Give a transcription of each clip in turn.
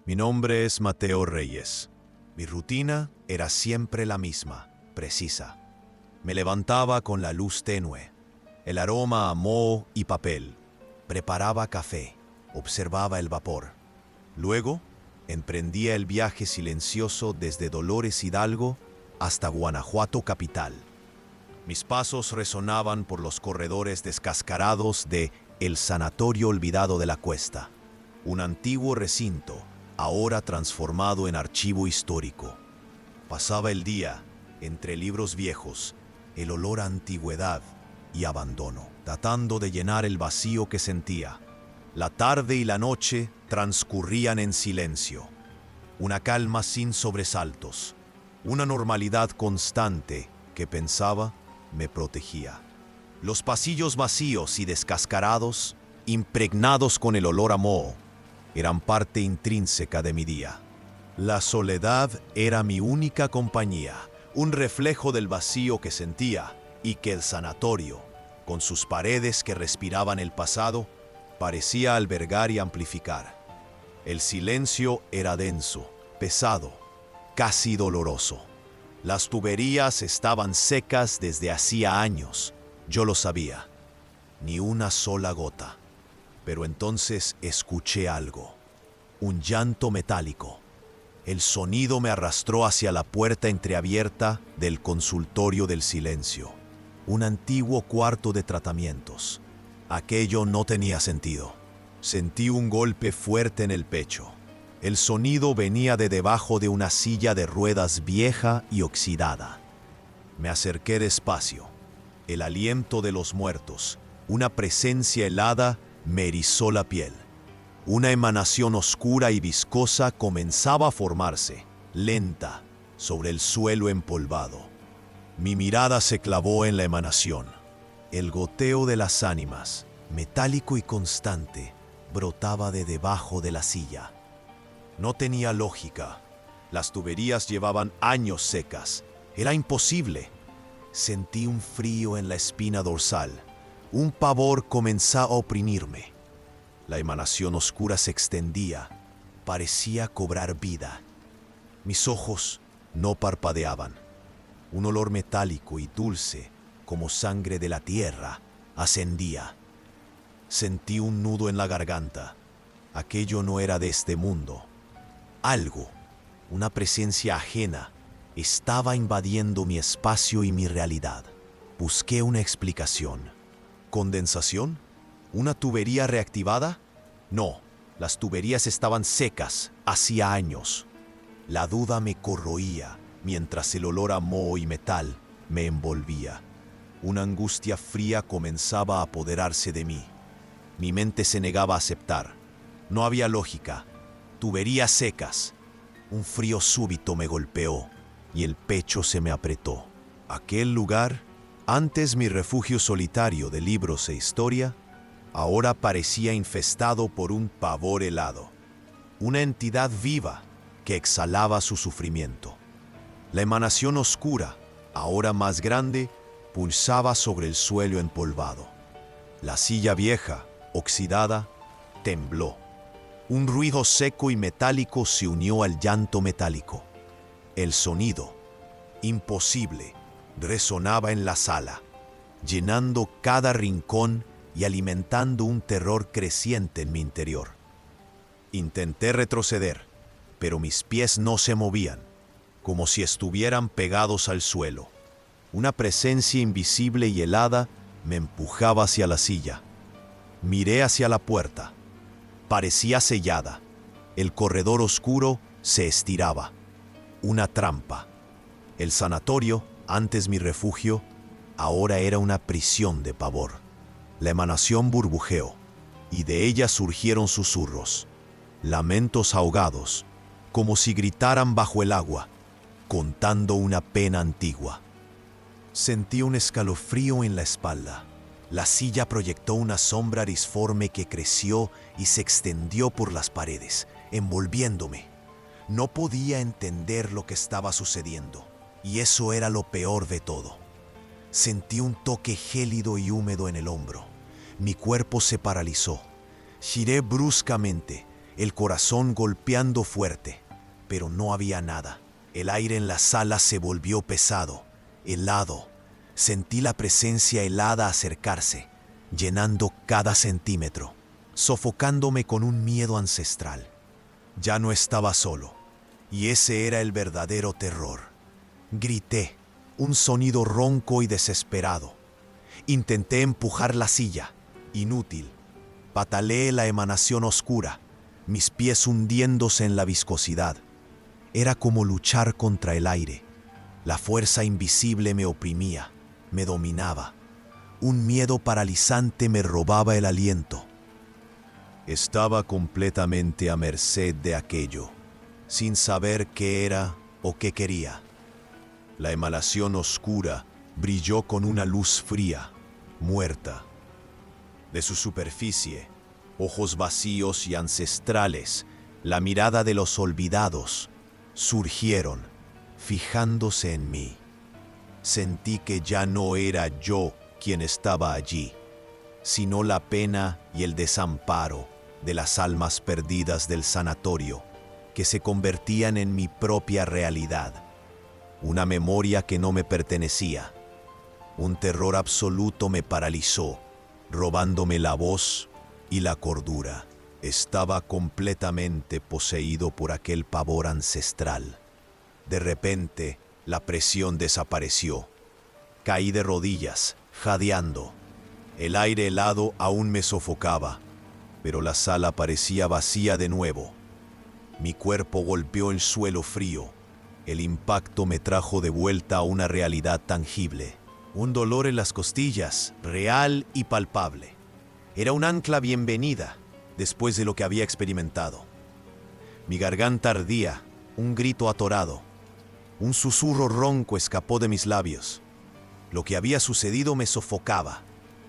Mi nombre es Mateo Reyes. Mi rutina era siempre la misma, precisa. Me levantaba con la luz tenue, el aroma a moho y papel. Preparaba café, observaba el vapor. Luego, emprendía el viaje silencioso desde Dolores Hidalgo hasta Guanajuato capital. Mis pasos resonaban por los corredores descascarados de El Sanatorio Olvidado de la Cuesta, un antiguo recinto, ahora transformado en archivo histórico. Pasaba el día entre libros viejos, el olor a antigüedad y abandono, tratando de llenar el vacío que sentía. La tarde y la noche transcurrían en silencio, una calma sin sobresaltos, una normalidad constante que pensaba me protegía. Los pasillos vacíos y descascarados, impregnados con el olor a moho, eran parte intrínseca de mi día. La soledad era mi única compañía, un reflejo del vacío que sentía y que el sanatorio, con sus paredes que respiraban el pasado, parecía albergar y amplificar. El silencio era denso, pesado, casi doloroso. Las tuberías estaban secas desde hacía años, yo lo sabía. Ni una sola gota. Pero entonces escuché algo, un llanto metálico. El sonido me arrastró hacia la puerta entreabierta del consultorio del silencio, un antiguo cuarto de tratamientos. Aquello no tenía sentido. Sentí un golpe fuerte en el pecho. El sonido venía de debajo de una silla de ruedas vieja y oxidada. Me acerqué despacio. El aliento de los muertos, una presencia helada, me erizó la piel. Una emanación oscura y viscosa comenzaba a formarse, lenta, sobre el suelo empolvado. Mi mirada se clavó en la emanación. El goteo de las ánimas, metálico y constante, brotaba de debajo de la silla. No tenía lógica. Las tuberías llevaban años secas. Era imposible. Sentí un frío en la espina dorsal. Un pavor comenzaba a oprimirme. La emanación oscura se extendía. Parecía cobrar vida. Mis ojos no parpadeaban. Un olor metálico y dulce, como sangre de la tierra, ascendía. Sentí un nudo en la garganta. Aquello no era de este mundo. Algo, una presencia ajena, estaba invadiendo mi espacio y mi realidad. Busqué una explicación. ¿Condensación? ¿Una tubería reactivada? No, las tuberías estaban secas, hacía años. La duda me corroía, mientras el olor a moho y metal me envolvía. Una angustia fría comenzaba a apoderarse de mí. Mi mente se negaba a aceptar. No había lógica. Tuberías secas. Un frío súbito me golpeó y el pecho se me apretó. Aquel lugar, antes mi refugio solitario de libros e historia, ahora parecía infestado por un pavor helado. Una entidad viva que exhalaba su sufrimiento. La emanación oscura, ahora más grande, pulsaba sobre el suelo empolvado. La silla vieja, oxidada, tembló. Un ruido seco y metálico se unió al llanto metálico. El sonido, imposible, resonaba en la sala, llenando cada rincón y alimentando un terror creciente en mi interior. Intenté retroceder, pero mis pies no se movían, como si estuvieran pegados al suelo. Una presencia invisible y helada me empujaba hacia la silla. Miré hacia la puerta. Parecía sellada. El corredor oscuro se estiraba. Una trampa. El sanatorio, antes mi refugio, ahora era una prisión de pavor. La emanación burbujeó, y de ella surgieron susurros, lamentos ahogados, como si gritaran bajo el agua, contando una pena antigua. Sentí un escalofrío en la espalda. La silla proyectó una sombra disforme que creció y se extendió por las paredes, envolviéndome. No podía entender lo que estaba sucediendo, y eso era lo peor de todo. Sentí un toque gélido y húmedo en el hombro. Mi cuerpo se paralizó. Giré bruscamente el corazón golpeando fuerte, pero no había nada. El aire en la sala se volvió pesado, helado. Sentí la presencia helada acercarse, llenando cada centímetro, sofocándome con un miedo ancestral. Ya no estaba solo, y ese era el verdadero terror. Grité, un sonido ronco y desesperado. Intenté empujar la silla, inútil. Pataleé la emanación oscura, mis pies hundiéndose en la viscosidad. Era como luchar contra el aire. La fuerza invisible me oprimía, me dominaba. Un miedo paralizante me robaba el aliento. Estaba completamente a merced de aquello, sin saber qué era o qué quería. La emanación oscura brilló con una luz fría, muerta. De su superficie, ojos vacíos y ancestrales, la mirada de los olvidados, surgieron, fijándose en mí. Sentí que ya no era yo quien estaba allí, sino la pena y el desamparo de las almas perdidas del sanatorio, que se convertían en mi propia realidad. Una memoria que no me pertenecía. Un terror absoluto me paralizó, robándome la voz y la cordura. Estaba completamente poseído por aquel pavor ancestral. De repente, la presión desapareció. Caí de rodillas, jadeando. El aire helado aún me sofocaba, pero la sala parecía vacía de nuevo. Mi cuerpo golpeó el suelo frío. El impacto me trajo de vuelta a una realidad tangible. Un dolor en las costillas, real y palpable. Era un ancla bienvenida después de lo que había experimentado. Mi garganta ardía, un grito atorado. Un susurro ronco escapó de mis labios. Lo que había sucedido me sofocaba,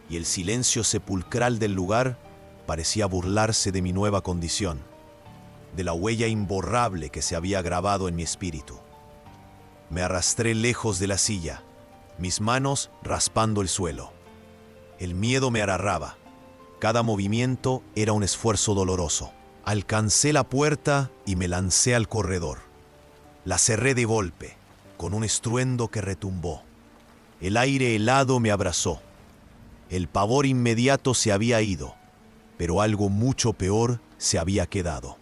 y el silencio sepulcral del lugar parecía burlarse de mi nueva condición, de la huella imborrable que se había grabado en mi espíritu. Me arrastré lejos de la silla, mis manos raspando el suelo. El miedo me agarraba. Cada movimiento era un esfuerzo doloroso. Alcancé la puerta y me lancé al corredor. La cerré de golpe, con un estruendo que retumbó. El aire helado me abrazó. El pavor inmediato se había ido, pero algo mucho peor se había quedado.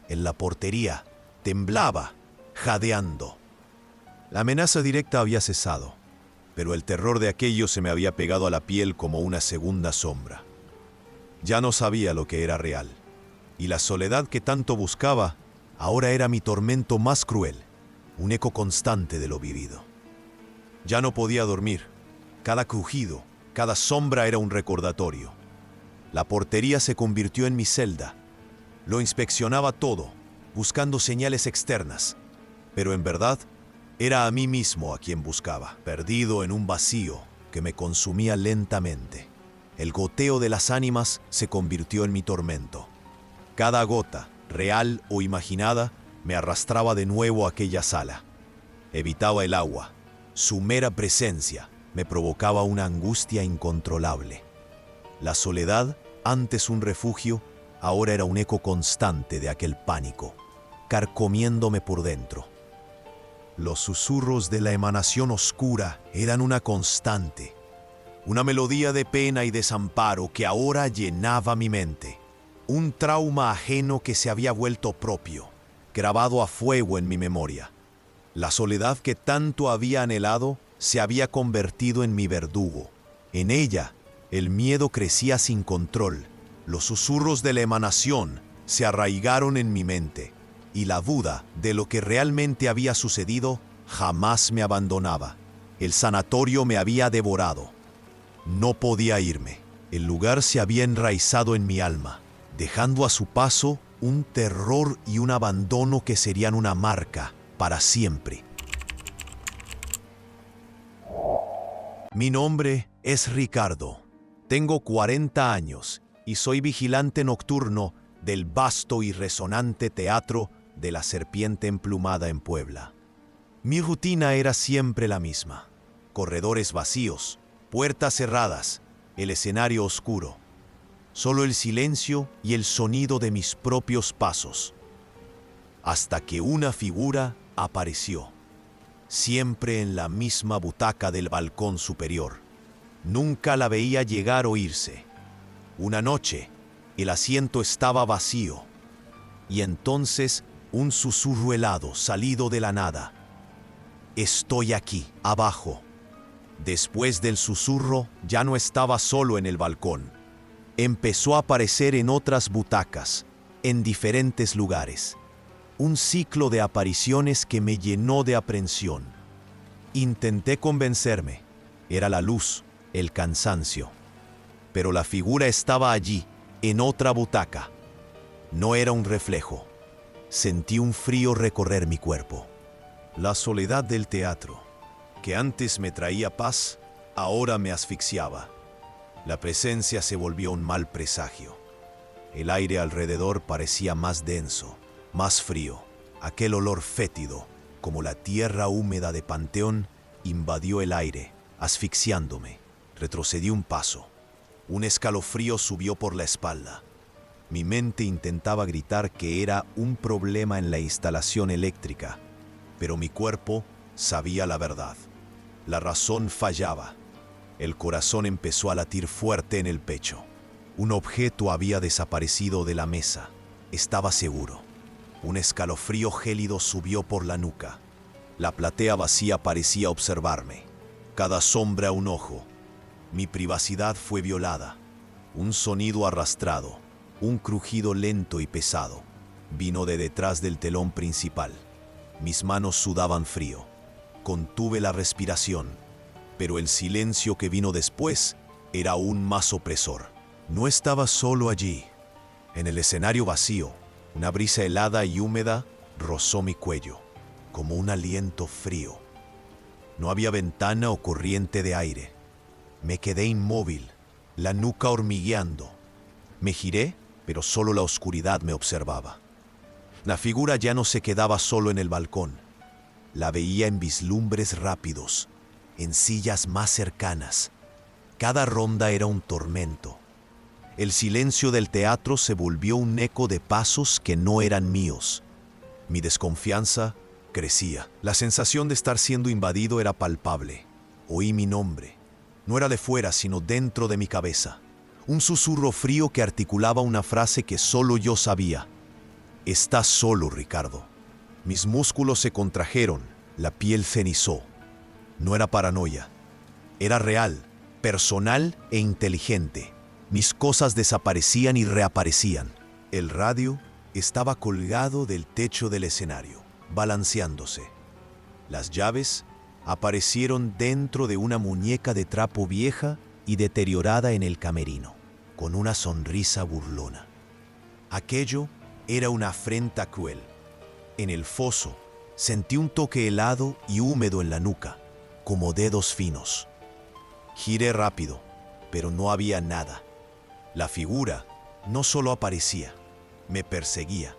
En la portería temblaba, jadeando. La amenaza directa había cesado, pero el terror de aquello se me había pegado a la piel como una segunda sombra. Ya no sabía lo que era real, y la soledad que tanto buscaba ahora era mi tormento más cruel, un eco constante de lo vivido. Ya no podía dormir. Cada crujido, cada sombra era un recordatorio. La portería se convirtió en mi celda. Lo inspeccionaba todo, buscando señales externas, pero en verdad era a mí mismo a quien buscaba, perdido en un vacío que me consumía lentamente. El goteo de las ánimas se convirtió en mi tormento. Cada gota, real o imaginada, me arrastraba de nuevo a aquella sala. Evitaba el agua. Su mera presencia me provocaba una angustia incontrolable. La soledad, antes un refugio, ahora era un eco constante de aquel pánico, carcomiéndome por dentro. Los susurros de la emanación oscura eran una constante, una melodía de pena y desamparo que ahora llenaba mi mente. Un trauma ajeno que se había vuelto propio, grabado a fuego en mi memoria. La soledad que tanto había anhelado se había convertido en mi verdugo. En ella, el miedo crecía sin control. Los susurros de la emanación se arraigaron en mi mente, y la duda de lo que realmente había sucedido jamás me abandonaba. El sanatorio me había devorado. No podía irme. El lugar se había enraizado en mi alma, dejando a su paso un terror y un abandono que serían una marca para siempre. Mi nombre es Ricardo. Tengo 40 años y soy vigilante nocturno del vasto y resonante teatro de la Serpiente Emplumada en Puebla. Mi rutina era siempre la misma. Corredores vacíos, puertas cerradas, el escenario oscuro. solo el silencio y el sonido de mis propios pasos. Hasta que una figura apareció, siempre en la misma butaca del balcón superior. Nunca la veía llegar o irse. Una noche, el asiento estaba vacío, y entonces un susurro helado salido de la nada. Estoy aquí, abajo. Después del susurro, ya no estaba solo en el balcón. Empezó a aparecer en otras butacas, en diferentes lugares. Un ciclo de apariciones que me llenó de aprensión. Intenté convencerme. Era la luz, el cansancio. Pero la figura estaba allí, en otra butaca. No era un reflejo. Sentí un frío recorrer mi cuerpo. La soledad del teatro, que antes me traía paz, ahora me asfixiaba. La presencia se volvió un mal presagio. El aire alrededor parecía más denso, más frío. Aquel olor fétido, como la tierra húmeda de Panteón, invadió el aire, asfixiándome. Retrocedí un paso. Un escalofrío subió por la espalda. Mi mente intentaba gritar que era un problema en la instalación eléctrica, pero mi cuerpo sabía la verdad. La razón fallaba. El corazón empezó a latir fuerte en el pecho. Un objeto había desaparecido de la mesa. Estaba seguro. Un escalofrío gélido subió por la nuca. La platea vacía parecía observarme. Cada sombra un ojo. Mi privacidad fue violada. Un sonido arrastrado, un crujido lento y pesado, vino de detrás del telón principal. Mis manos sudaban frío. Contuve la respiración, pero el silencio que vino después era aún más opresor. No estaba solo allí. En el escenario vacío, una brisa helada y húmeda rozó mi cuello, como un aliento frío. No había ventana o corriente de aire. Me quedé inmóvil, la nuca hormigueando. Me giré, pero solo la oscuridad me observaba. La figura ya no se quedaba solo en el balcón. La veía en vislumbres rápidos, en sillas más cercanas. Cada ronda era un tormento. El silencio del teatro se volvió un eco de pasos que no eran míos. Mi desconfianza crecía. La sensación de estar siendo invadido era palpable. Oí mi nombre. No era de fuera, sino dentro de mi cabeza. Un susurro frío que articulaba una frase que solo yo sabía. Estás solo, Ricardo. Mis músculos se contrajeron, la piel cenizó. No era paranoia. Era real, personal e inteligente. Mis cosas desaparecían y reaparecían. El radio estaba colgado del techo del escenario, balanceándose. Las llaves aparecieron dentro de una muñeca de trapo vieja y deteriorada en el camerino, con una sonrisa burlona. Aquello era una afrenta cruel. En el foso sentí un toque helado y húmedo en la nuca, como dedos finos. Giré rápido, pero no había nada. La figura no solo aparecía, me perseguía.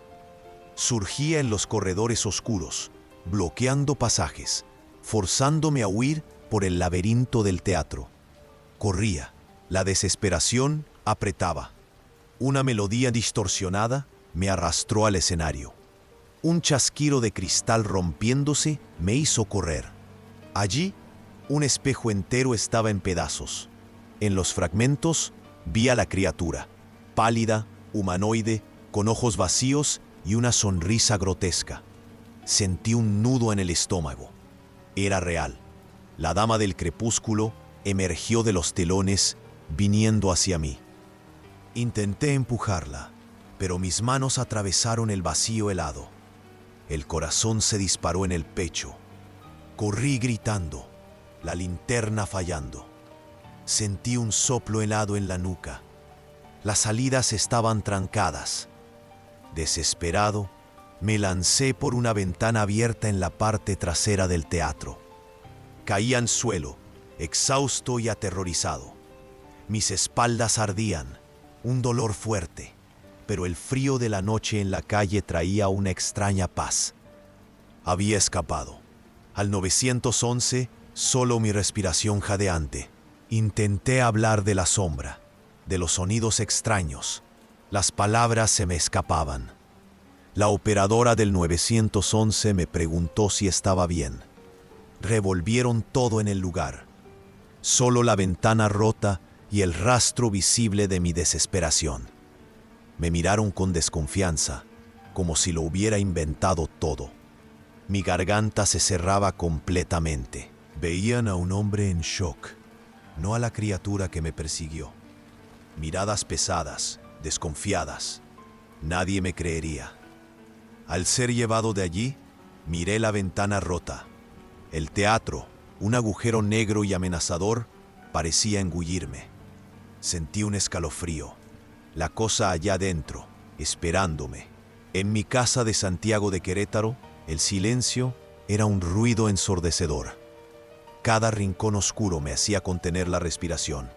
Surgía en los corredores oscuros, bloqueando pasajes, forzándome a huir por el laberinto del teatro. Corría, la desesperación apretaba. Una melodía distorsionada me arrastró al escenario. Un chasquido de cristal rompiéndose me hizo correr. Allí, un espejo entero estaba en pedazos. En los fragmentos, vi a la criatura, pálida, humanoide, con ojos vacíos y una sonrisa grotesca. Sentí un nudo en el estómago. Era real. La dama del crepúsculo emergió de los telones, viniendo hacia mí. Intenté empujarla, pero mis manos atravesaron el vacío helado. El corazón se disparó en el pecho. Corrí gritando, la linterna fallando. Sentí un soplo helado en la nuca. Las salidas estaban trancadas. Desesperado, me lancé por una ventana abierta en la parte trasera del teatro. Caí al suelo, exhausto y aterrorizado. Mis espaldas ardían, un dolor fuerte, pero el frío de la noche en la calle traía una extraña paz. Había escapado. Al 911, solo mi respiración jadeante. Intenté hablar de la sombra. de los sonidos extraños. Las palabras se me escapaban. La operadora del 911 me preguntó si estaba bien. Revolvieron todo en el lugar. Solo la ventana rota y el rastro visible de mi desesperación. Me miraron con desconfianza, como si lo hubiera inventado todo. Mi garganta se cerraba completamente. Veían a un hombre en shock, no a la criatura que me persiguió. Miradas pesadas, desconfiadas. Nadie me creería. Al ser llevado de allí, miré la ventana rota. El teatro, un agujero negro y amenazador, parecía engullirme. Sentí un escalofrío. La cosa allá adentro, esperándome. En mi casa de Santiago de Querétaro, el silencio era un ruido ensordecedor. Cada rincón oscuro me hacía contener la respiración.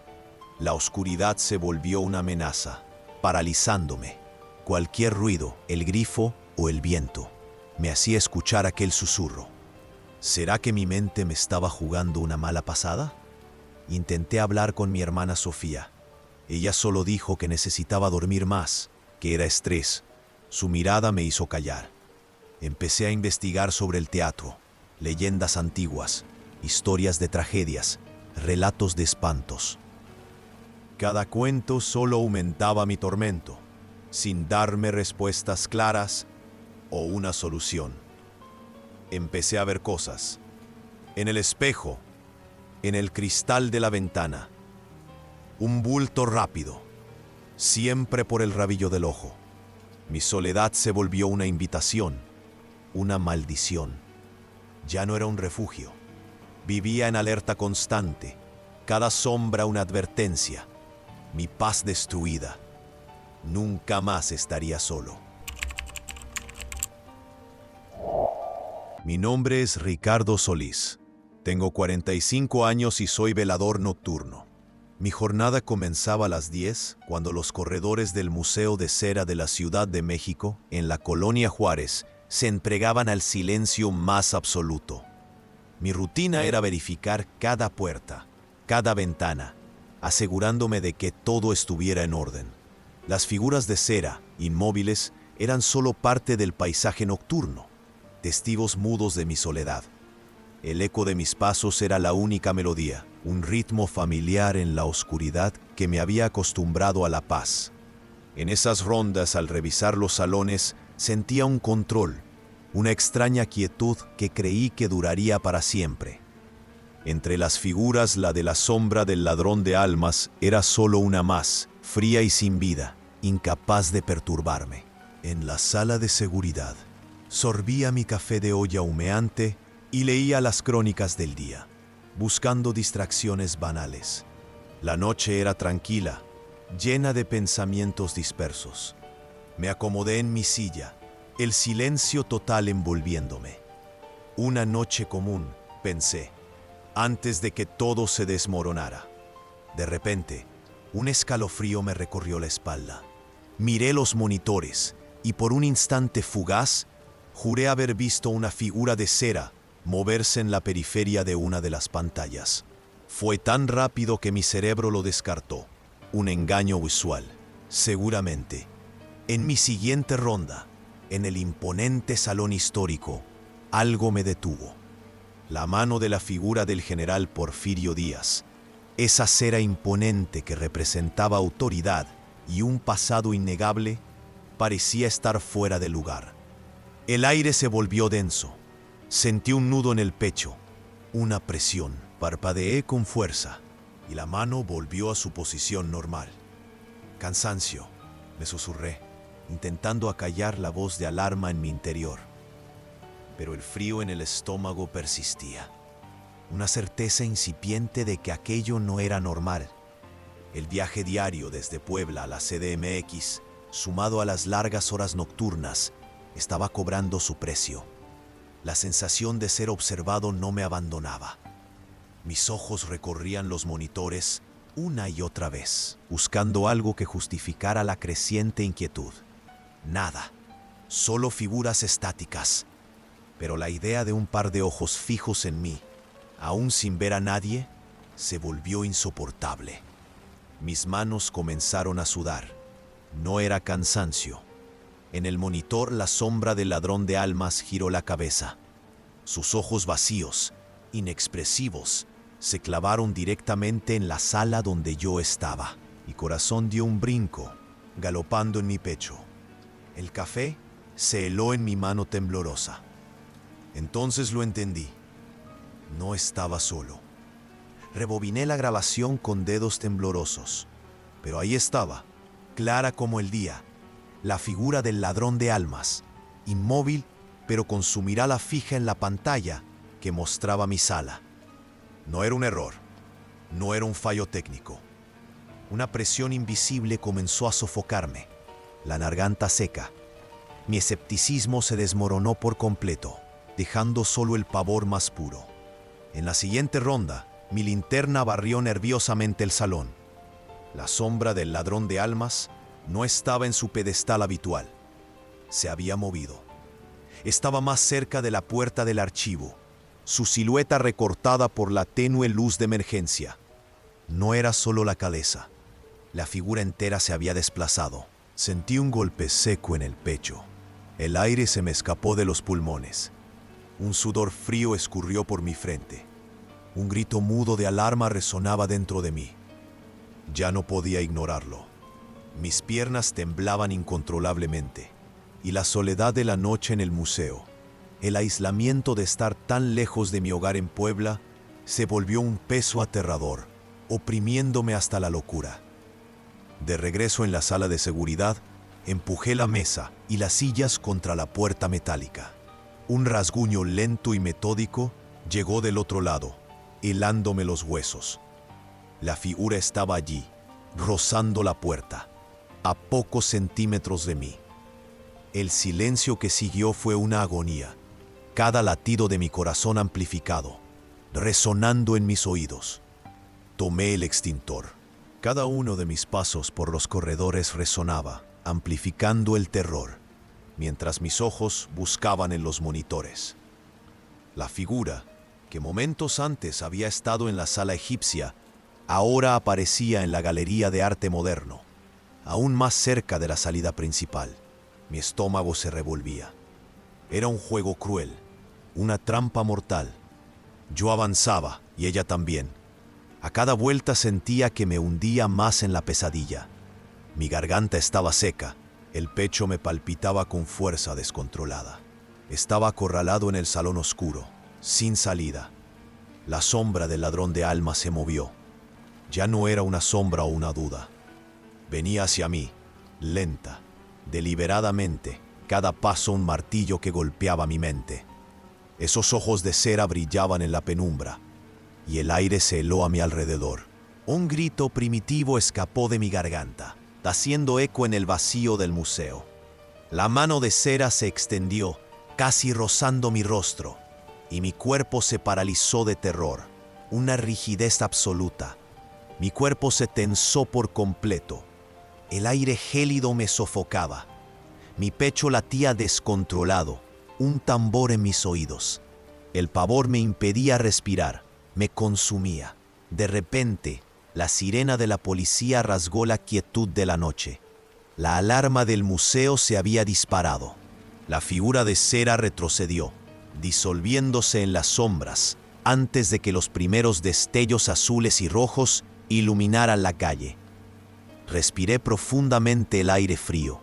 La oscuridad se volvió una amenaza, paralizándome. Cualquier ruido, el grifo o el viento, me hacía escuchar aquel susurro. ¿Será que mi mente me estaba jugando una mala pasada? Intenté hablar con mi hermana Sofía. Ella solo dijo que necesitaba dormir más, que era estrés. Su mirada me hizo callar. Empecé a investigar sobre el teatro, leyendas antiguas, historias de tragedias, relatos de espantos. Cada cuento solo aumentaba mi tormento, sin darme respuestas claras o una solución. Empecé a ver cosas. En el espejo, en el cristal de la ventana. Un bulto rápido, siempre por el rabillo del ojo. Mi soledad se volvió una invitación, una maldición. Ya no era un refugio. Vivía en alerta constante, cada sombra una advertencia. Mi paz destruida. Nunca más estaría solo. Mi nombre es Ricardo Solís. Tengo 45 años y soy velador nocturno. Mi jornada comenzaba a las 10 cuando los corredores del Museo de Cera de la Ciudad de México, en la Colonia Juárez, se entregaban al silencio más absoluto. Mi rutina era verificar cada puerta, cada ventana, asegurándome de que todo estuviera en orden. Las figuras de cera, inmóviles, eran solo parte del paisaje nocturno, testigos mudos de mi soledad. El eco de mis pasos era la única melodía, un ritmo familiar en la oscuridad que me había acostumbrado a la paz. En esas rondas, al revisar los salones, sentía un control, una extraña quietud que creí que duraría para siempre. Entre las figuras, la de la sombra del ladrón de almas era solo una más, fría y sin vida, incapaz de perturbarme. En la sala de seguridad, sorbía mi café de olla humeante y leía las crónicas del día, buscando distracciones banales. La noche era tranquila, llena de pensamientos dispersos. Me acomodé en mi silla, el silencio total envolviéndome. Una noche común, pensé, antes de que todo se desmoronara. De repente, un escalofrío me recorrió la espalda. Miré los monitores y por un instante fugaz, juré haber visto una figura de cera moverse en la periferia de una de las pantallas. Fue tan rápido que mi cerebro lo descartó. Un engaño visual, seguramente. En mi siguiente ronda, en el imponente salón histórico, algo me detuvo. La mano de la figura del general Porfirio Díaz, esa cera imponente que representaba autoridad y un pasado innegable, parecía estar fuera de lugar. El aire se volvió denso. Sentí un nudo en el pecho, una presión. Parpadeé con fuerza y la mano volvió a su posición normal. Cansancio, me susurré, intentando acallar la voz de alarma en mi interior. Pero el frío en el estómago persistía. Una certeza incipiente de que aquello no era normal. El viaje diario desde Puebla a la CDMX, sumado a las largas horas nocturnas, estaba cobrando su precio. La sensación de ser observado no me abandonaba. Mis ojos recorrían los monitores una y otra vez, buscando algo que justificara la creciente inquietud. Nada, solo figuras estáticas. Pero la idea de un par de ojos fijos en mí, aún sin ver a nadie, se volvió insoportable. Mis manos comenzaron a sudar. No era cansancio. En el monitor, la sombra del ladrón de almas giró la cabeza. Sus ojos vacíos, inexpresivos, se clavaron directamente en la sala donde yo estaba. Mi corazón dio un brinco, galopando en mi pecho. El café se heló en mi mano temblorosa. Entonces lo entendí. No estaba solo. Rebobiné la grabación con dedos temblorosos. Pero ahí estaba, clara como el día, la figura del ladrón de almas, inmóvil, pero con su mirada fija en la pantalla que mostraba mi sala. No era un error, no era un fallo técnico. Una presión invisible comenzó a sofocarme, la garganta seca. Mi escepticismo se desmoronó por completo, dejando solo el pavor más puro. En la siguiente ronda, mi linterna barrió nerviosamente el salón. La sombra del ladrón de almas no estaba en su pedestal habitual. Se había movido. Estaba más cerca de la puerta del archivo, su silueta recortada por la tenue luz de emergencia. No era solo la cabeza. La figura entera se había desplazado. Sentí un golpe seco en el pecho. El aire se me escapó de los pulmones. Un sudor frío escurrió por mi frente. Un grito mudo de alarma resonaba dentro de mí. Ya no podía ignorarlo. Mis piernas temblaban incontrolablemente, y la soledad de la noche en el museo, el aislamiento de estar tan lejos de mi hogar en Puebla, se volvió un peso aterrador, oprimiéndome hasta la locura. De regreso en la sala de seguridad, empujé la mesa y las sillas contra la puerta metálica. Un rasguño lento y metódico llegó del otro lado, helándome los huesos. La figura estaba allí, rozando la puerta, a pocos centímetros de mí. El silencio que siguió fue una agonía, cada latido de mi corazón amplificado, resonando en mis oídos. Tomé el extintor. Cada uno de mis pasos por los corredores resonaba, amplificando el terror, mientras mis ojos buscaban en los monitores. La figura, que momentos antes había estado en la sala egipcia, ahora aparecía en la Galería de Arte Moderno, aún más cerca de la salida principal. Mi estómago se revolvía. Era un juego cruel, una trampa mortal. Yo avanzaba, y ella también. A cada vuelta sentía que me hundía más en la pesadilla. Mi garganta estaba seca, el pecho me palpitaba con fuerza descontrolada. Estaba acorralado en el salón oscuro, sin salida. La sombra del ladrón de almas se movió. Ya no era una sombra o una duda. Venía hacia mí, lenta, deliberadamente, cada paso un martillo que golpeaba mi mente. Esos ojos de cera brillaban en la penumbra, y el aire se heló a mi alrededor. Un grito primitivo escapó de mi garganta, haciendo eco en el vacío del museo. La mano de cera se extendió, casi rozando mi rostro, y mi cuerpo se paralizó de terror, una rigidez absoluta. Mi cuerpo se tensó por completo. El aire gélido me sofocaba. Mi pecho latía descontrolado, un tambor en mis oídos. El pavor me impedía respirar, me consumía. De repente, la sirena de la policía rasgó la quietud de la noche. La alarma del museo se había disparado. La figura de cera retrocedió, disolviéndose en las sombras, antes de que los primeros destellos azules y rojos iluminaran la calle. Respiré profundamente el aire frío,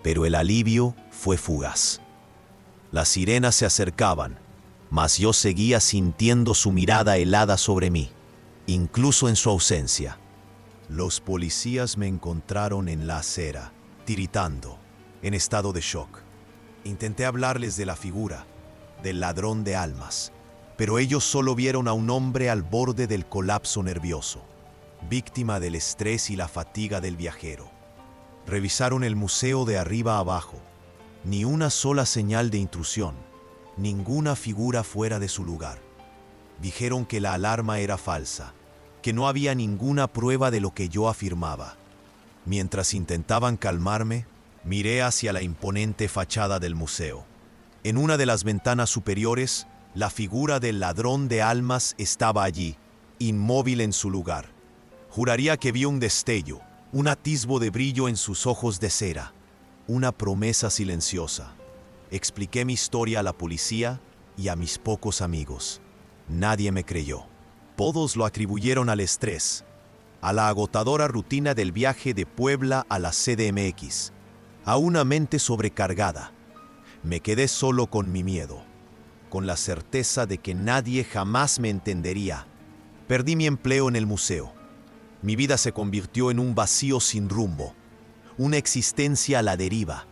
pero el alivio fue fugaz. Las sirenas se acercaban, mas yo seguía sintiendo su mirada helada sobre mí, incluso en su ausencia. Los policías me encontraron en la acera, tiritando, en estado de shock. Intenté hablarles de la figura, del ladrón de almas, pero ellos solo vieron a un hombre al borde del colapso nervioso, víctima del estrés y la fatiga del viajero. Revisaron el museo de arriba a abajo. Ni una sola señal de intrusión, ninguna figura fuera de su lugar. Dijeron que la alarma era falsa, que no había ninguna prueba de lo que yo afirmaba. Mientras intentaban calmarme, miré hacia la imponente fachada del museo. En una de las ventanas superiores, la figura del ladrón de almas estaba allí, inmóvil en su lugar. Juraría que vi un destello, un atisbo de brillo en sus ojos de cera, una promesa silenciosa. Expliqué mi historia a la policía y a mis pocos amigos. Nadie me creyó. Todos lo atribuyeron al estrés, a la agotadora rutina del viaje de Puebla a la CDMX, a una mente sobrecargada. Me quedé solo con mi miedo, con la certeza de que nadie jamás me entendería. Perdí mi empleo en el museo. Mi vida se convirtió en un vacío sin rumbo, una existencia a la deriva.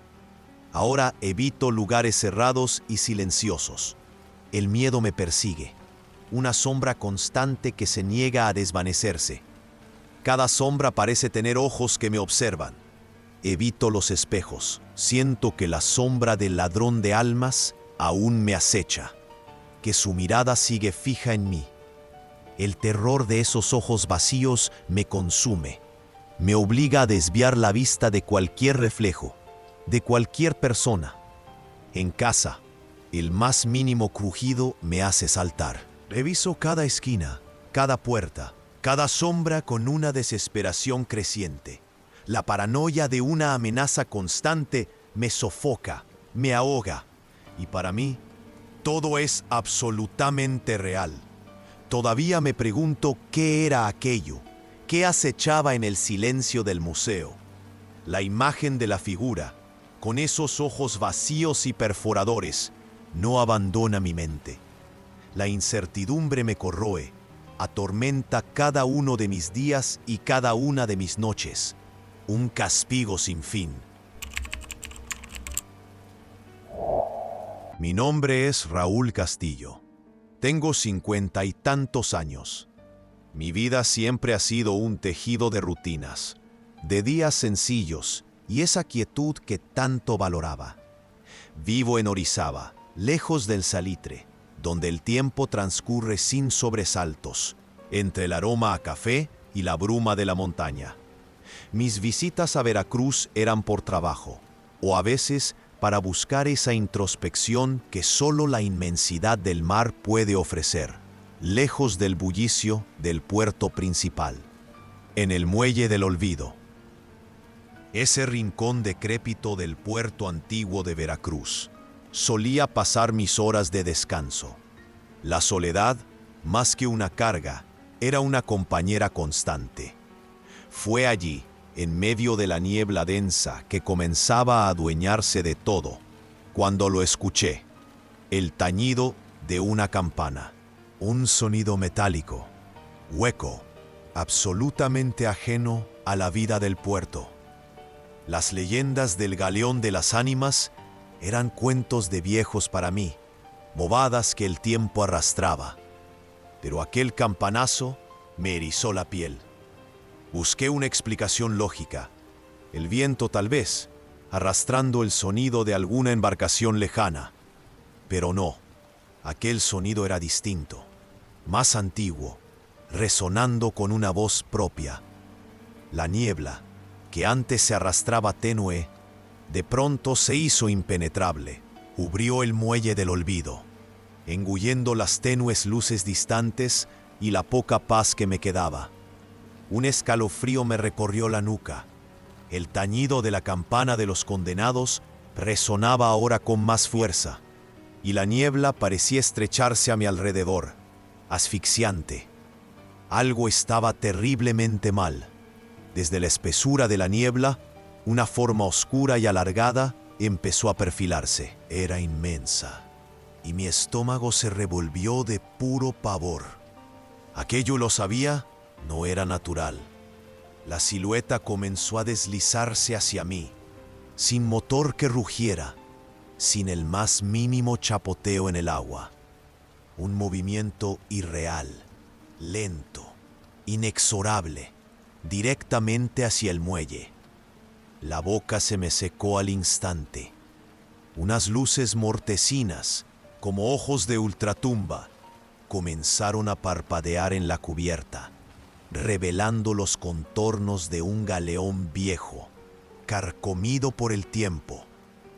Ahora evito lugares cerrados y silenciosos. El miedo me persigue, una sombra constante que se niega a desvanecerse. Cada sombra parece tener ojos que me observan. Evito los espejos. Siento que la sombra del ladrón de almas aún me acecha, que su mirada sigue fija en mí. El terror de esos ojos vacíos me consume. Me obliga a desviar la vista de cualquier reflejo, de cualquier persona. En casa, el más mínimo crujido me hace saltar. Reviso cada esquina, cada puerta, cada sombra con una desesperación creciente. La paranoia de una amenaza constante me sofoca, me ahoga. Y para mí, todo es absolutamente real. Todavía me pregunto qué era aquello, qué acechaba en el silencio del museo. La imagen de la figura, con esos ojos vacíos y perforadores, no abandona mi mente. La incertidumbre me corroe, atormenta cada uno de mis días y cada una de mis noches. Un castigo sin fin. Mi nombre es Raúl Castillo. Tengo 50 y tantos años. Mi vida siempre ha sido un tejido de rutinas, de días sencillos y esa quietud que tanto valoraba. Vivo en Orizaba, lejos del salitre, donde el tiempo transcurre sin sobresaltos, entre el aroma a café y la bruma de la montaña. Mis visitas a Veracruz eran por trabajo, o a veces para buscar esa introspección que solo la inmensidad del mar puede ofrecer, lejos del bullicio del puerto principal, en el Muelle del Olvido. Ese rincón decrépito del puerto antiguo de Veracruz. Solía pasar mis horas de descanso. La soledad, más que una carga, era una compañera constante. Fue allí, en medio de la niebla densa que comenzaba a adueñarse de todo, cuando lo escuché, el tañido de una campana. Un sonido metálico, hueco, absolutamente ajeno a la vida del puerto. Las leyendas del galeón de las ánimas eran cuentos de viejos para mí, bobadas que el tiempo arrastraba. Pero aquel campanazo me erizó la piel. Busqué una explicación lógica. El viento tal vez, arrastrando el sonido de alguna embarcación lejana. Pero no, aquel sonido era distinto, más antiguo, resonando con una voz propia. La niebla, que antes se arrastraba tenue, de pronto se hizo impenetrable, cubrió el muelle del olvido, engullendo las tenues luces distantes y la poca paz que me quedaba. Un escalofrío me recorrió la nuca. El tañido de la campana de los condenados resonaba ahora con más fuerza, y la niebla parecía estrecharse a mi alrededor, asfixiante. Algo estaba terriblemente mal. Desde la espesura de la niebla, una forma oscura y alargada empezó a perfilarse. Era inmensa, y mi estómago se revolvió de puro pavor. Aquello, lo sabía, no era natural. La silueta comenzó a deslizarse hacia mí, sin motor que rugiera, sin el más mínimo chapoteo en el agua. Un movimiento irreal, lento, inexorable, directamente hacia el muelle. La boca se me secó al instante. Unas luces mortecinas, como ojos de ultratumba, comenzaron a parpadear en la cubierta, revelando los contornos de un galeón viejo, carcomido por el tiempo,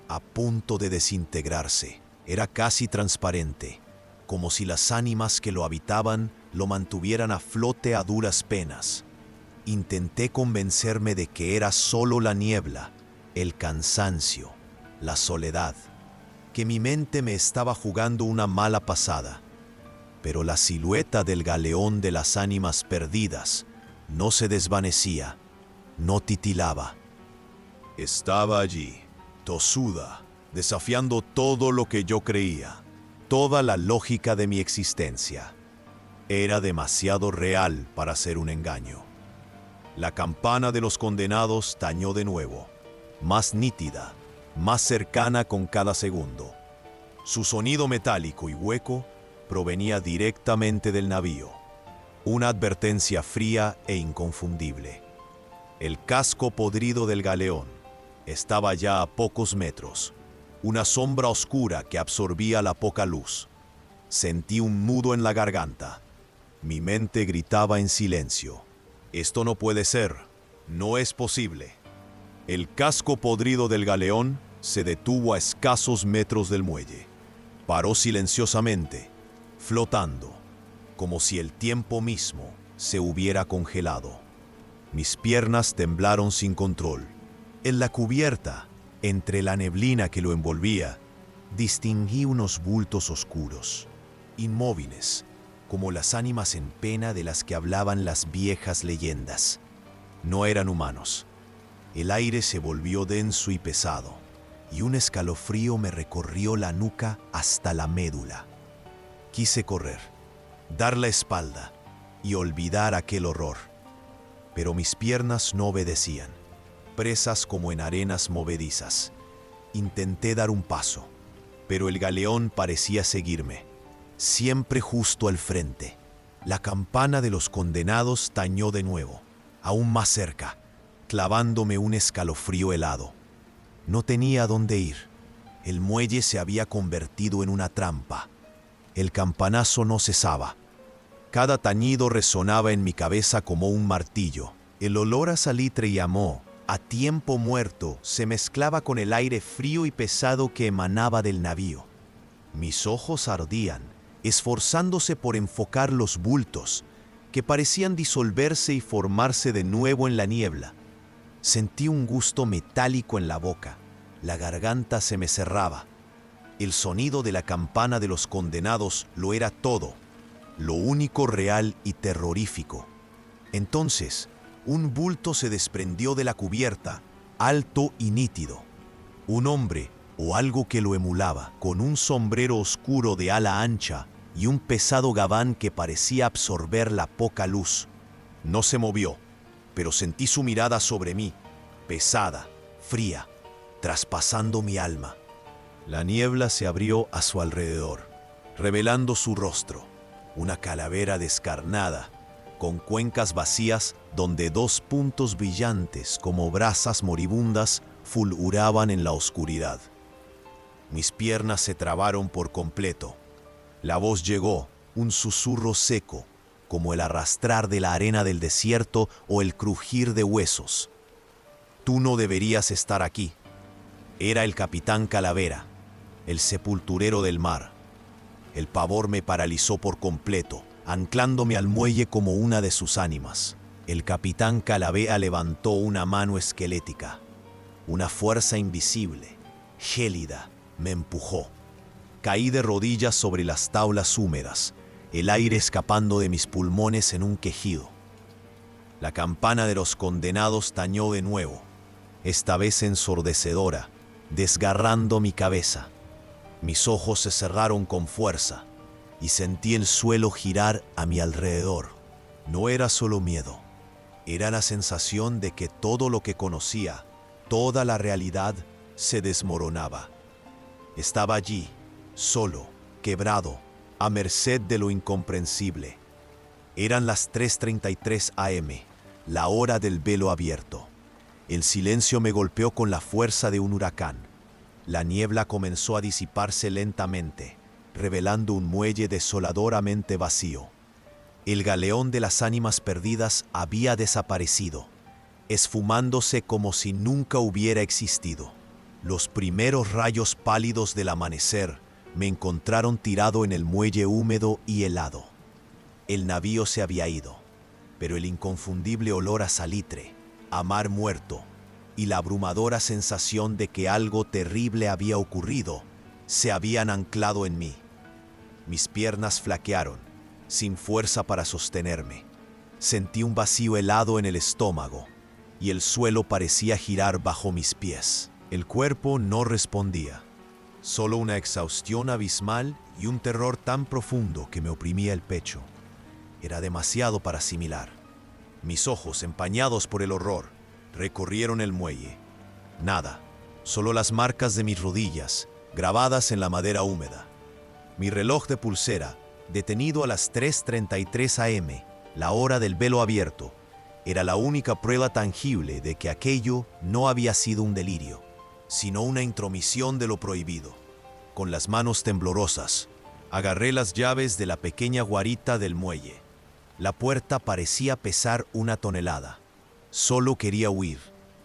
a punto de desintegrarse. Era casi transparente, como si las ánimas que lo habitaban lo mantuvieran a flote a duras penas. Intenté convencerme de que era solo la niebla, el cansancio, la soledad, que mi mente me estaba jugando una mala pasada. Pero la silueta del galeón de las ánimas perdidas no se desvanecía, no titilaba. Estaba allí, tosuda, desafiando todo lo que yo creía, toda la lógica de mi existencia. Era demasiado real para ser un engaño. La campana de los condenados tañó de nuevo, más nítida, más cercana con cada segundo. Su sonido metálico y hueco provenía directamente del navío, una advertencia fría e inconfundible. El casco podrido del galeón estaba ya a pocos metros, una sombra oscura que absorbía la poca luz. Sentí un nudo en la garganta. Mi mente gritaba en silencio. Esto no puede ser, no es posible. El casco podrido del galeón se detuvo a escasos metros del muelle. Paró silenciosamente, flotando, como si el tiempo mismo se hubiera congelado. Mis piernas temblaron sin control. En la cubierta, entre la neblina que lo envolvía, distinguí unos bultos oscuros, inmóviles, como las ánimas en pena de las que hablaban las viejas leyendas. No eran humanos. El aire se volvió denso y pesado, y un escalofrío me recorrió la nuca hasta la médula. Quise correr, dar la espalda y olvidar aquel horror. Pero mis piernas no obedecían, presas como en arenas movedizas. Intenté dar un paso, pero el galeón parecía seguirme, siempre justo al frente. La campana de los condenados tañó de nuevo, aún más cerca, clavándome un escalofrío helado. No tenía a dónde ir. El muelle se había convertido en una trampa. El campanazo no cesaba. Cada tañido resonaba en mi cabeza como un martillo. El olor a salitre y a moho, a tiempo muerto, se mezclaba con el aire frío y pesado que emanaba del navío. Mis ojos ardían, esforzándose por enfocar los bultos, que parecían disolverse y formarse de nuevo en la niebla. Sentí un gusto metálico en la boca. La garganta se me cerraba. El sonido de la campana de los condenados lo era todo, lo único real y terrorífico. Entonces, un bulto se desprendió de la cubierta, alto y nítido. Un hombre, o algo que lo emulaba, con un sombrero oscuro de ala ancha y un pesado gabán que parecía absorber la poca luz. No se movió, pero sentí su mirada sobre mí, pesada, fría, traspasando mi alma. La niebla se abrió a su alrededor, revelando su rostro, una calavera descarnada, con cuencas vacías donde dos puntos brillantes como brasas moribundas fulguraban en la oscuridad. Mis piernas se trabaron por completo. La voz llegó, un susurro seco, como el arrastrar de la arena del desierto o el crujir de huesos. Tú no deberías estar aquí. Era el capitán Calavera, el sepulturero del mar. El pavor me paralizó por completo, anclándome al muelle como una de sus ánimas. El capitán Calavera levantó una mano esquelética. Una fuerza invisible, gélida, me empujó. Caí de rodillas sobre las tablas húmedas, el aire escapando de mis pulmones en un quejido. La campana de los condenados tañó de nuevo, esta vez ensordecedora, desgarrando mi cabeza. Mis ojos se cerraron con fuerza y sentí el suelo girar a mi alrededor. No era solo miedo, era la sensación de que todo lo que conocía, toda la realidad, se desmoronaba. Estaba allí, solo, quebrado, a merced de lo incomprensible. Eran las 3:33 a.m., la hora del velo abierto. El silencio me golpeó con la fuerza de un huracán. La niebla comenzó a disiparse lentamente, revelando un muelle desoladoramente vacío. El galeón de las ánimas perdidas había desaparecido, esfumándose como si nunca hubiera existido. Los primeros rayos pálidos del amanecer me encontraron tirado en el muelle húmedo y helado. El navío se había ido. pero el inconfundible olor a salitre, a mar muerto, y la abrumadora sensación de que algo terrible había ocurrido, se habían anclado en mí. Mis piernas flaquearon, sin fuerza para sostenerme. Sentí un vacío helado en el estómago, y el suelo parecía girar bajo mis pies. El cuerpo no respondía, solo una exhaustión abismal y un terror tan profundo que me oprimía el pecho. Era demasiado para asimilar. Mis ojos, empañados por el horror, recorrieron el muelle. Nada, solo las marcas de mis rodillas, grabadas en la madera húmeda. Mi reloj de pulsera, detenido a las 3:33 am, la hora del velo abierto, era la única prueba tangible de que aquello no había sido un delirio, sino una intromisión de lo prohibido. Con las manos temblorosas, agarré las llaves de la pequeña guarita del muelle. La puerta parecía pesar 1 tonelada. Solo quería huir,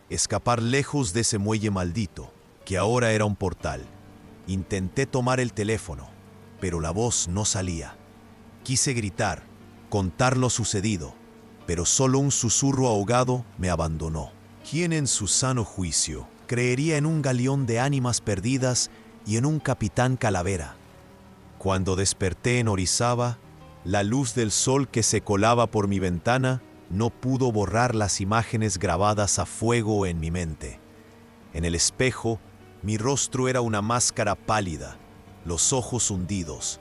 escapar lejos de ese muelle maldito, que ahora era un portal. Intenté tomar el teléfono, pero la voz no salía. Quise gritar, contar lo sucedido, pero solo un susurro ahogado me abandonó. ¿Quién en su sano juicio creería en un galeón de ánimas perdidas y en un capitán calavera? Cuando desperté en Orizaba, la luz del sol que se colaba por mi ventana no pudo borrar las imágenes grabadas a fuego en mi mente. En el espejo, mi rostro era una máscara pálida, los ojos hundidos.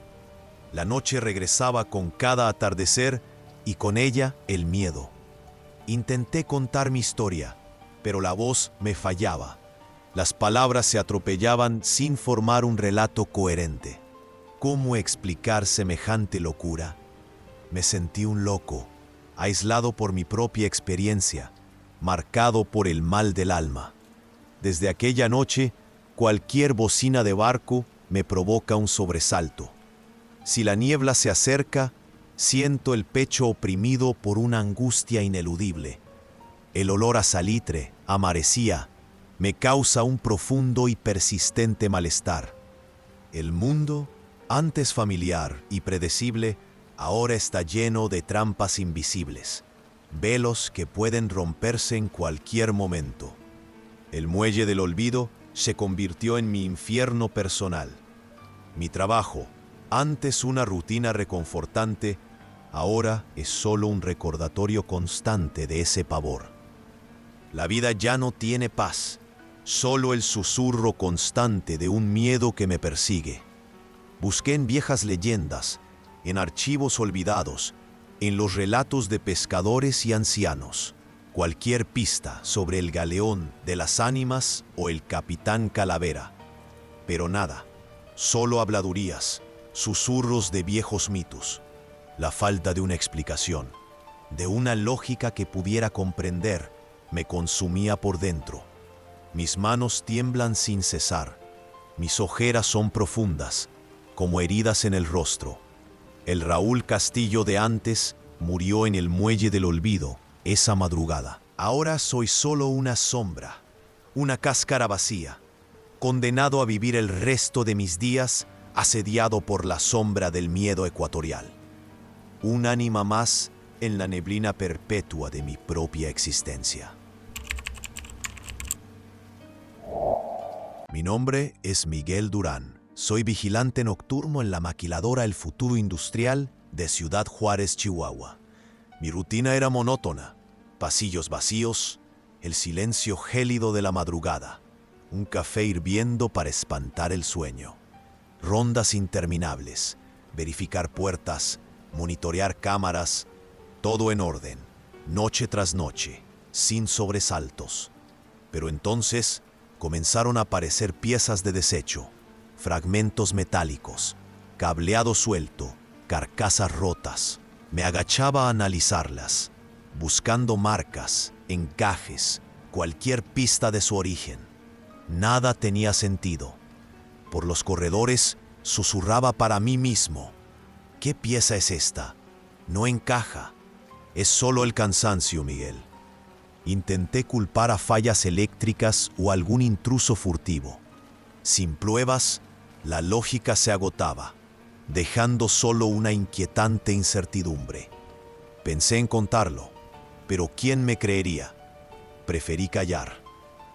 La noche regresaba con cada atardecer y con ella el miedo. Intenté contar mi historia, pero la voz me fallaba. Las palabras se atropellaban sin formar un relato coherente. ¿Cómo explicar semejante locura? Me sentí un loco, aislado por mi propia experiencia, marcado por el mal del alma. Desde aquella noche, cualquier bocina de barco me provoca un sobresalto. Si la niebla se acerca, siento el pecho oprimido por una angustia ineludible. El olor a salitre, a marecía, me causa un profundo y persistente malestar. El mundo, antes familiar y predecible, ahora está lleno de trampas invisibles, velos que pueden romperse en cualquier momento. El muelle del olvido se convirtió en mi infierno personal. Mi trabajo, antes una rutina reconfortante, ahora es solo un recordatorio constante de ese pavor. La vida ya no tiene paz, solo el susurro constante de un miedo que me persigue. Busqué en viejas leyendas, en archivos olvidados, en los relatos de pescadores y ancianos, cualquier pista sobre el galeón de las ánimas o el capitán Calavera. Pero nada, solo habladurías, susurros de viejos mitos, la falta de una explicación, de una lógica que pudiera comprender, me consumía por dentro. Mis manos tiemblan sin cesar, mis ojeras son profundas, como heridas en el rostro. El Raúl Castillo de antes murió en el muelle del olvido esa madrugada. Ahora soy solo una sombra, una cáscara vacía, condenado a vivir el resto de mis días asediado por la sombra del miedo ecuatorial. Un ánima más en la neblina perpetua de mi propia existencia. Mi nombre es Miguel Durán. Soy vigilante nocturno en la maquiladora El Futuro Industrial de Ciudad Juárez, Chihuahua. Mi rutina era monótona. Pasillos vacíos, el silencio gélido de la madrugada, un café hirviendo para espantar el sueño. Rondas interminables, verificar puertas, monitorear cámaras, todo en orden, noche tras noche, sin sobresaltos. Pero entonces comenzaron a aparecer piezas de desecho, fragmentos metálicos, cableado suelto, carcasas rotas. Me agachaba a analizarlas, buscando marcas, encajes, cualquier pista de su origen. Nada tenía sentido. Por los corredores susurraba para mí mismo: ¿qué pieza es esta? No encaja. Es solo el cansancio, Miguel. Intenté culpar a fallas eléctricas o algún intruso furtivo. Sin pruebas, la lógica se agotaba, dejando solo una inquietante incertidumbre. Pensé en contarlo, pero ¿quién me creería? Preferí callar.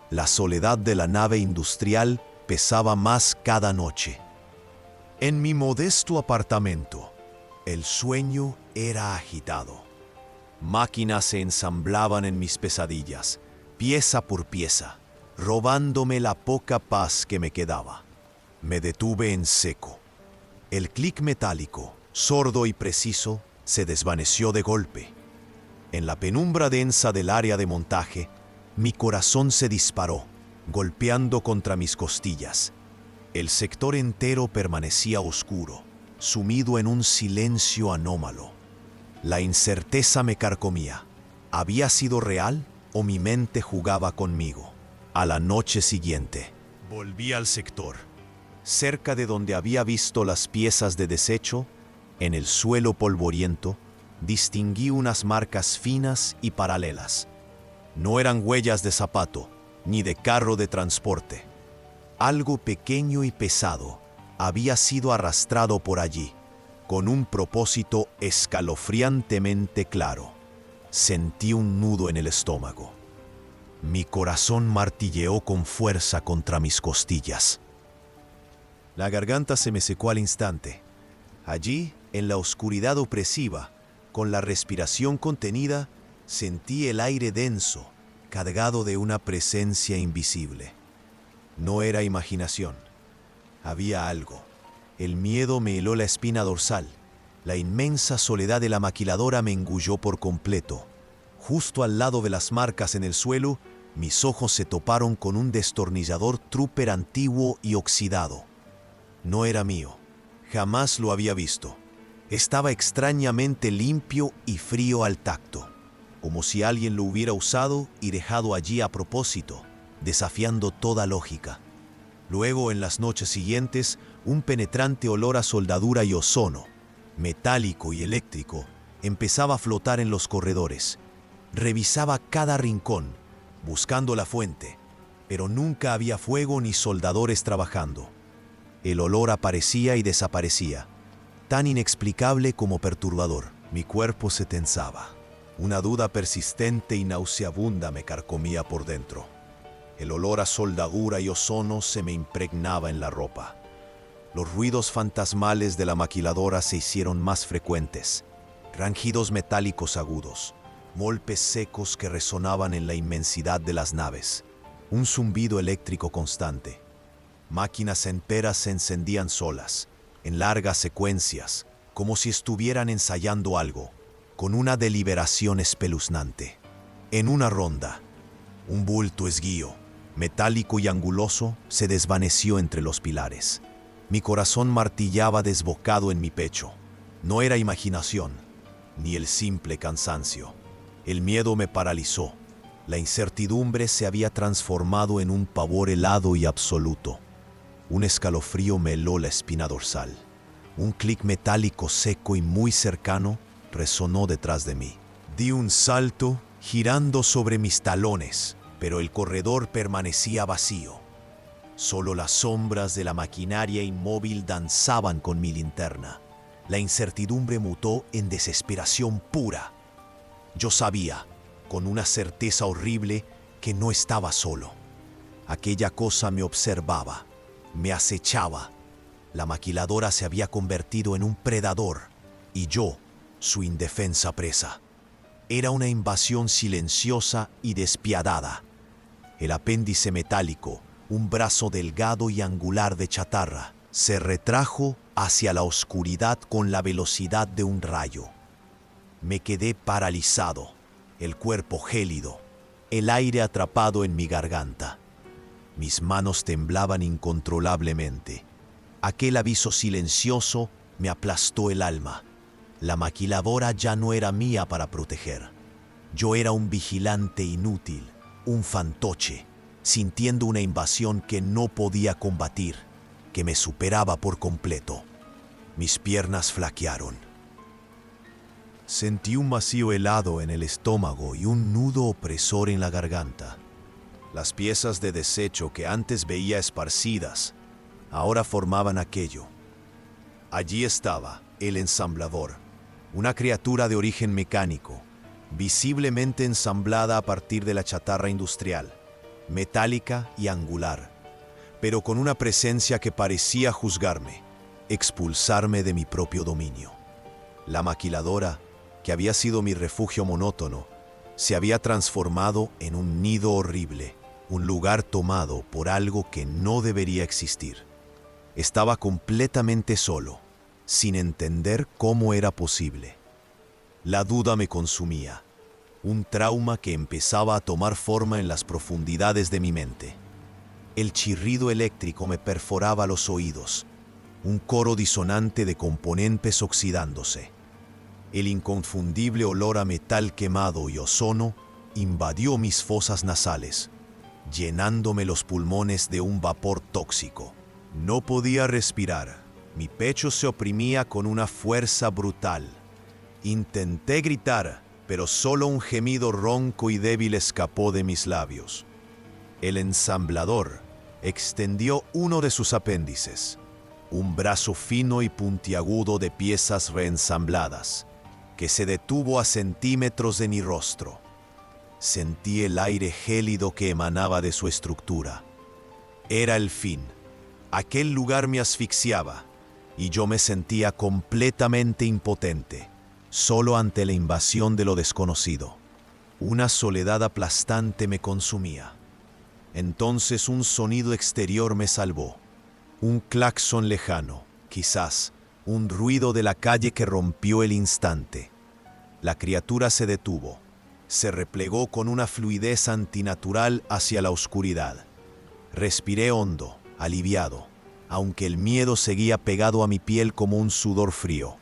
La soledad de la nave industrial pesaba más cada noche. En mi modesto apartamento, el sueño era agitado. Máquinas se ensamblaban en mis pesadillas, pieza por pieza, robándome la poca paz que me quedaba. Me detuve en seco. El clic metálico, sordo y preciso, se desvaneció de golpe. En la penumbra densa del área de montaje, mi corazón se disparó, golpeando contra mis costillas. El sector entero permanecía oscuro, sumido en un silencio anómalo. La incerteza me carcomía. ¿Había sido real o mi mente jugaba conmigo? A la noche siguiente, volví al sector. Cerca de donde había visto las piezas de desecho, en el suelo polvoriento, distinguí unas marcas finas y paralelas. No eran huellas de zapato, ni de carro de transporte. Algo pequeño y pesado había sido arrastrado por allí, con un propósito escalofriantemente claro. Sentí un nudo en el estómago. Mi corazón martilleó con fuerza contra mis costillas. La garganta se me secó al instante. Allí, en la oscuridad opresiva, con la respiración contenida, sentí el aire denso, cargado de una presencia invisible. No era imaginación. Había algo. El miedo me heló la espina dorsal. La inmensa soledad de la maquiladora me engulló por completo. Justo al lado de las marcas en el suelo, mis ojos se toparon con un destornillador Trooper antiguo y oxidado. No era mío. Jamás lo había visto. Estaba extrañamente limpio y frío al tacto, como si alguien lo hubiera usado y dejado allí a propósito, desafiando toda lógica. Luego, en las noches siguientes, un penetrante olor a soldadura y ozono, metálico y eléctrico, empezaba a flotar en los corredores. Revisaba cada rincón, buscando la fuente, pero nunca había fuego ni soldadores trabajando. El olor aparecía y desaparecía, tan inexplicable como perturbador. Mi cuerpo se tensaba. Una duda persistente y nauseabunda me carcomía por dentro. El olor a soldadura y ozono se me impregnaba en la ropa. Los ruidos fantasmales de la maquiladora se hicieron más frecuentes. Rangidos metálicos agudos, golpes secos que resonaban en la inmensidad de las naves, un zumbido eléctrico constante. Máquinas enteras se encendían solas, en largas secuencias, como si estuvieran ensayando algo, con una deliberación espeluznante. En una ronda, un bulto esguío, metálico y anguloso, se desvaneció entre los pilares. Mi corazón martillaba desbocado en mi pecho. No era imaginación, ni el simple cansancio. El miedo me paralizó. La incertidumbre se había transformado en un pavor helado y absoluto. Un escalofrío me heló la espina dorsal. Un clic metálico seco y muy cercano resonó detrás de mí. Di un salto, girando sobre mis talones, pero el corredor permanecía vacío. Solo las sombras de la maquinaria inmóvil danzaban con mi linterna. La incertidumbre mutó en desesperación pura. Yo sabía, con una certeza horrible, que no estaba solo. Aquella cosa me observaba, me acechaba. La maquiladora se había convertido en un predador, y yo, su indefensa presa. Era una invasión silenciosa y despiadada. El apéndice metálico, un brazo delgado y angular de chatarra, se retrajo hacia la oscuridad con la velocidad de un rayo. Me quedé paralizado, el cuerpo gélido, el aire atrapado en mi garganta. Mis manos temblaban incontrolablemente. Aquel aviso silencioso me aplastó el alma. La maquiladora ya no era mía para proteger. Yo era un vigilante inútil, un fantoche, sintiendo una invasión que no podía combatir, que me superaba por completo. Mis piernas flaquearon. Sentí un vacío helado en el estómago y un nudo opresor en la garganta. Las piezas de desecho que antes veía esparcidas, ahora formaban aquello. Allí estaba el ensamblador, Una criatura de origen mecánico, visiblemente ensamblada a partir de la chatarra industrial, metálica y angular, pero con una presencia que parecía juzgarme, expulsarme de mi propio dominio. La maquiladora, que había sido mi refugio monótono, se había transformado en un nido horrible, un lugar tomado por algo que no debería existir. Estaba completamente solo, sin entender cómo era posible. La duda me consumía, un trauma que empezaba a tomar forma en las profundidades de mi mente. El chirrido eléctrico me perforaba los oídos, un coro disonante de componentes oxidándose. El inconfundible olor a metal quemado y ozono invadió mis fosas nasales, llenándome los pulmones de un vapor tóxico. No podía respirar, mi pecho se oprimía con una fuerza brutal. Intenté gritar, pero solo un gemido ronco y débil escapó de mis labios. El ensamblador extendió uno de sus apéndices, un brazo fino y puntiagudo de piezas reensambladas, que se detuvo a centímetros de mi rostro. Sentí el aire gélido que emanaba de su estructura. Era el fin. Aquel lugar me asfixiaba, y yo me sentía completamente impotente, solo ante la invasión de lo desconocido. Una soledad aplastante me consumía. Entonces un sonido exterior me salvó. Un claxon lejano, quizás, un ruido de la calle que rompió el instante. La criatura se detuvo. Se replegó con una fluidez antinatural hacia la oscuridad. Respiré hondo, aliviado, aunque el miedo seguía pegado a mi piel como un sudor frío.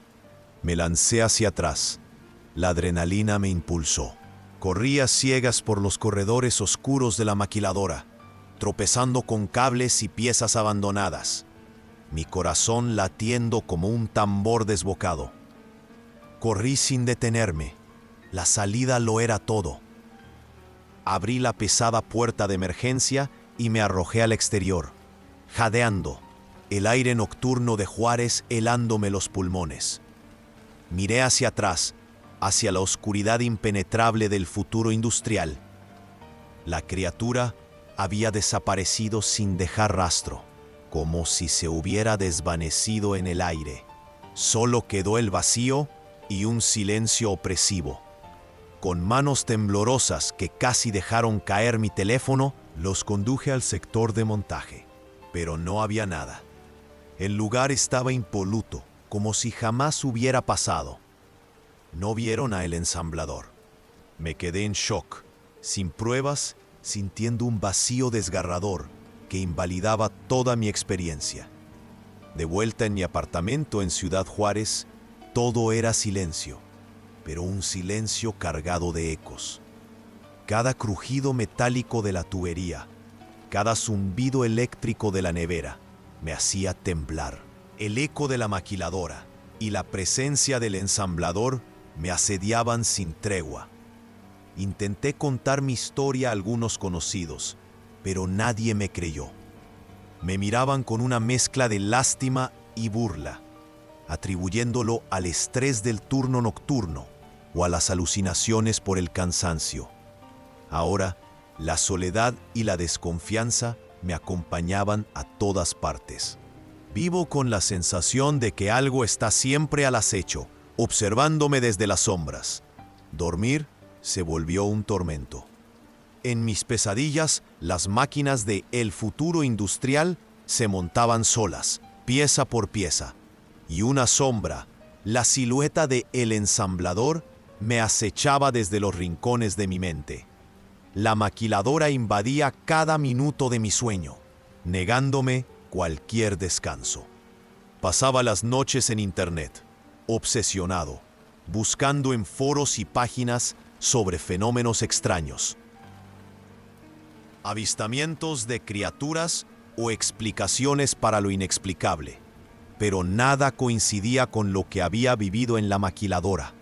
Me lancé hacia atrás. La adrenalina me impulsó. Corrí a ciegas por los corredores oscuros de la maquiladora, tropezando con cables y piezas abandonadas, mi corazón latiendo como un tambor desbocado. Corrí sin detenerme. La salida lo era todo. Abrí la pesada puerta de emergencia y me arrojé al exterior, jadeando, el aire nocturno de Juárez helándome los pulmones. Miré hacia atrás, hacia la oscuridad impenetrable del futuro industrial. La criatura había desaparecido sin dejar rastro, como si se hubiera desvanecido en el aire. Solo quedó el vacío y un silencio opresivo. Con manos temblorosas que casi dejaron caer mi teléfono, los conduje al sector de montaje, pero no había nada. El lugar estaba impoluto, como si jamás hubiera pasado. No vieron a el ensamblador. Me quedé en shock, sin pruebas, sintiendo un vacío desgarrador que invalidaba toda mi experiencia. De vuelta en mi apartamento en Ciudad Juárez, todo era silencio, pero un silencio cargado de ecos. Cada crujido metálico de la tubería, cada zumbido eléctrico de la nevera, me hacía temblar. El eco de la maquiladora y la presencia del ensamblador me asediaban sin tregua. Intenté contar mi historia a algunos conocidos, pero nadie me creyó. Me miraban con una mezcla de lástima y burla, atribuyéndolo al estrés del turno nocturno o a las alucinaciones por el cansancio. Ahora, la soledad y la desconfianza me acompañaban a todas partes. Vivo con la sensación de que algo está siempre al acecho, observándome desde las sombras. Dormir se volvió un tormento. En mis pesadillas, las máquinas de El Futuro Industrial se montaban solas, pieza por pieza, y una sombra, la silueta de El Ensamblador, me acechaba desde los rincones de mi mente. La maquiladora invadía cada minuto de mi sueño, negándome cualquier descanso. Pasaba las noches en internet, obsesionado, buscando en foros y páginas sobre fenómenos extraños, avistamientos de criaturas o explicaciones para lo inexplicable, pero nada coincidía con lo que había vivido en la maquiladora.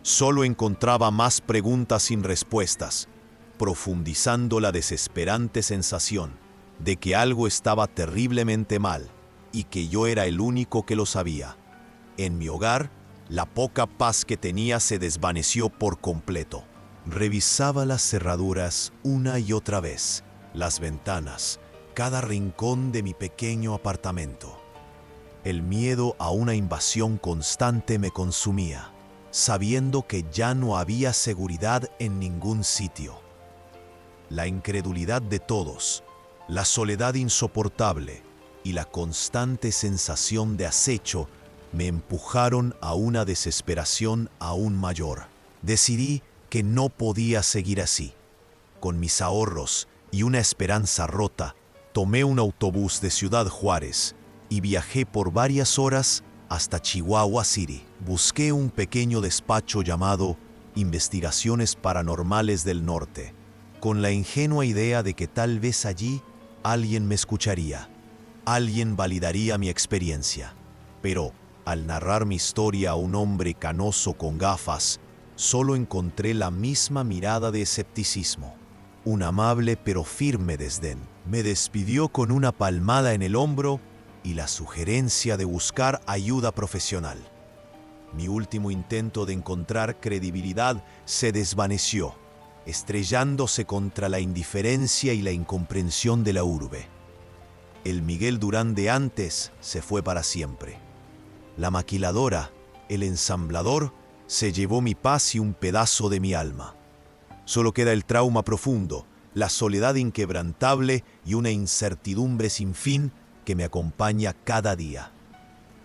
Solo encontraba más preguntas sin respuestas, profundizando la desesperante sensación de que algo estaba terriblemente mal y que yo era el único que lo sabía. En mi hogar, La poca paz que tenía se desvaneció por completo. Revisaba las cerraduras una y otra vez, las ventanas, cada rincón de mi pequeño apartamento. El miedo a una invasión constante me consumía, sabiendo que ya no había seguridad en ningún sitio. La incredulidad de todos, la soledad insoportable y la constante sensación de acecho me empujaron a una desesperación aún mayor. Decidí que no podía seguir así. Con mis ahorros y una esperanza rota, tomé un autobús de Ciudad Juárez y viajé por varias horas hasta Chihuahua City. Busqué un pequeño despacho llamado Investigaciones Paranormales del Norte, con la ingenua idea de que tal vez allí alguien me escucharía, alguien validaría mi experiencia. Pero, al narrar mi historia a un hombre canoso con gafas, solo encontré la misma mirada de escepticismo. Un amable pero firme desdén. Me despidió con una palmada en el hombro y la sugerencia de buscar ayuda profesional. Mi último intento de encontrar credibilidad se desvaneció, estrellándose contra la indiferencia y la incomprensión de la urbe. El Miguel Durán de antes se fue para siempre. La maquiladora, el ensamblador, se llevó mi paz y un pedazo de mi alma. Solo queda el trauma profundo, la soledad inquebrantable y una incertidumbre sin fin que me acompaña cada día.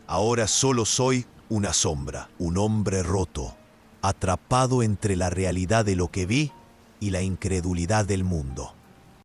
Ahora solo soy una sombra, un hombre roto, atrapado entre la realidad de lo que vi y la incredulidad del mundo.